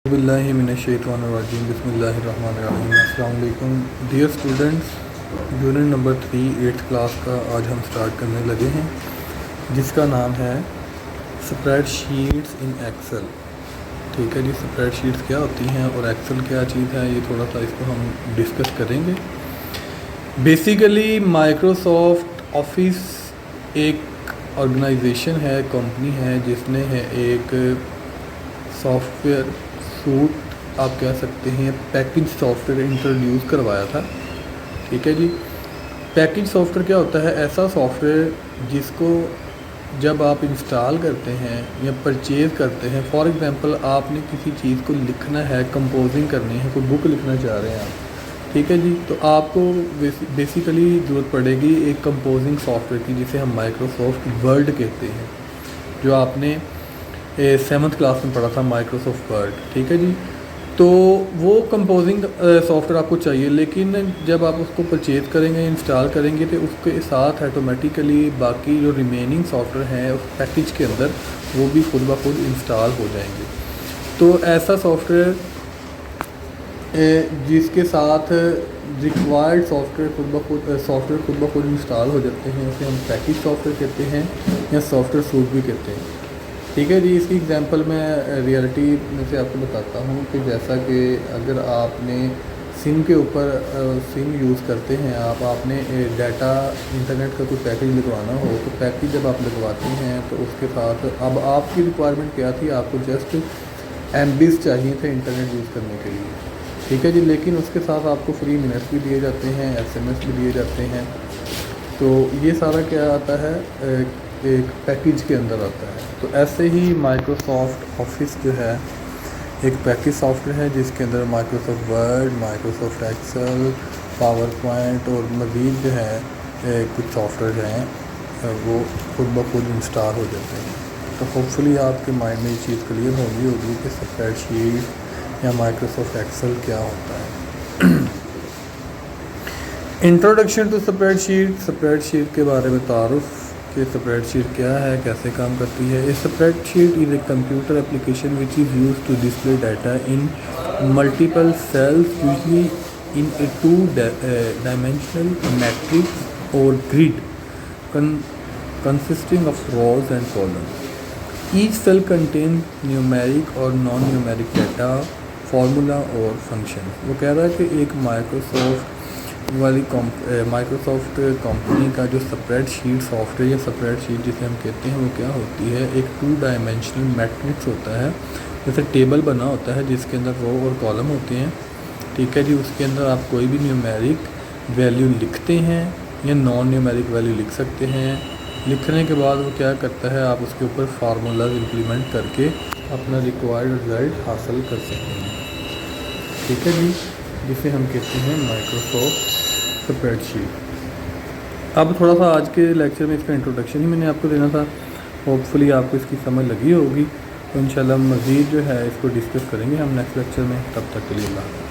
باللہ من الشیطان الرجیم بسم اللہ الرحمن الرحیم۔ السلام علیکم dear students, unit number 3 8th class کا آج ہم سٹارٹ کرنے لگے ہیں، جس کا نام ہے اسپریڈ شیٹس ان ایکسل۔ ٹھیک ہے جی، اسپریڈ شیٹس کیا ہوتی ہیں اور ایکسل کیا چیز ہے، یہ تھوڑا سا اس کو ہم ڈسکس کریں گے۔ بیسیکلی مائکروسافٹ آفس ایک آرگنائزیشن ہے، کمپنی ہے، جس نے ایک سافٹ ویئر سوٹ آپ کہہ سکتے ہیں پیکج سافٹ ویئر انٹروڈیوس کروایا تھا۔ ٹھیک ہے جی، پیکج سافٹ ویئر کیا ہوتا ہے؟ ایسا سافٹ ویئر جس کو جب آپ انسٹال کرتے ہیں یا پرچیز کرتے ہیں، فار ایگزامپل آپ نے کسی چیز کو لکھنا ہے، کمپوزنگ کرنی ہے، کوئی بک لکھنا چاہ رہے ہیں آپ، ٹھیک ہے جی، تو آپ کو بیسیکلی ضرورت پڑے گی ایک کمپوزنگ سافٹ ویئر کی، جسے ہم مائکروسافٹ ورڈ کہتے ہیں، جو آپ نے 7th کلاس میں پڑھا تھا، مائکروسافٹ ورڈ۔ ٹھیک ہے جی، تو وہ کمپوزنگ سافٹ ویئر آپ کو چاہیے، لیکن جب آپ اس کو پرچیز کریں گے، انسٹال کریں گے، تو اس کے ساتھ آٹومیٹیکلی باقی جو ریمیننگ سافٹ ویئر ہیں اس پیکج کے اندر، وہ بھی خود بخود انسٹال ہو جائیں گے۔ تو ایسا سافٹ ویئر جس کے ساتھ ریکوائرڈ سافٹ ویئر خود بخود انسٹال ہو جاتے ہیں، اسے ہم پیکج سافٹ ویئر کہتے ہیں یا سافٹ ویئر سوٹ بھی کہتے ہیں۔ ٹھیک ہے جی، اس کی ایگزامپل میں ریئلٹی میں سے آپ کو بتاتا ہوں کہ جیسا کہ اگر آپ نے سم کے اوپر سم یوز کرتے ہیں، آپ نے ڈیٹا انٹرنیٹ کا کوئی پیکج لگوانا ہو، تو پیکج جب آپ لگواتے ہیں تو اس کے ساتھ اب آپ کی ریکوائرمنٹ کیا تھی؟ آپ کو جسٹ MBs چاہیے تھے انٹرنیٹ یوز کرنے کے لیے، ٹھیک ہے جی، لیکن اس کے ساتھ آپ کو فری منٹس بھی دیے جاتے ہیں، SMS بھی دیے جاتے ہیں۔ تو یہ سارا کیا آتا ہے؟ ایک پیکج کے اندر آتا ہے۔ تو ایسے ہی مائکروسافٹ آفس جو ہے ایک پیکج سافٹ ویئر ہے، جس کے اندر Microsoft Word, Microsoft Excel, PowerPoint اور مزید جو ہے کچھ سافٹ ویئر ہیں، وہ خود بخود انسٹال ہو جاتے ہیں۔ تو ہوپ فلی آپ کے مائنڈ میں یہ چیز کلیئر ہوگی کہ اسپریڈ شیٹ یا مائکروسافٹ ایکسل کیا ہوتا ہے۔ Introduction to spreadsheet, spreadsheet کے بارے میں تعارف کہ اسپریڈ شیٹ کیا ہے، کیسے کام کرتی ہے۔ Spreadsheet is a computer application which is used to display data in multiple cells usually in a 2-dimensional matrix اور grid consisting of rows and columns. Each cell contains numeric اور naan numeric data, formula اور function. وہ کہہ رہا ہے کہ ایک Microsoft company کا جو اسپریڈ شیٹ سافٹ ویئر یا اسپریڈ شیٹ جسے ہم کہتے ہیں، وہ کیا ہوتی ہے؟ ایک 2-dimensional میٹرکس ہوتا ہے، جیسے ٹیبل بنا ہوتا ہے جس کے اندر رو اور کالم ہوتے ہیں۔ ٹھیک ہے جی، اس کے اندر آپ کوئی بھی نیومیرک ویلیو لکھتے ہیں یا نان نیومیرک ویلیو لکھ سکتے ہیں۔ لکھنے کے بعد وہ کیا کرتا ہے؟ آپ اس کے اوپر فارمولاز امپلیمنٹ کر کے اپنا ریکوائرڈ رزلٹ حاصل کر سکتے ہیں۔ ٹھیک ہے جی، جسے ہم کہتے ہیں مائکروسافٹ اسپریڈ شیٹ۔ اب تھوڑا سا آج کے لیکچر میں اس کا انٹروڈکشن ہی میں نے آپ کو دینا تھا، ہوپ فلی آپ کو اس کی سمجھ لگی ہوگی۔ تو انشاءاللہ مزید جو ہے اس کو ڈسکس کریں گے ہم نیکسٹ لیکچر میں، تب تک کے لیے اللہ۔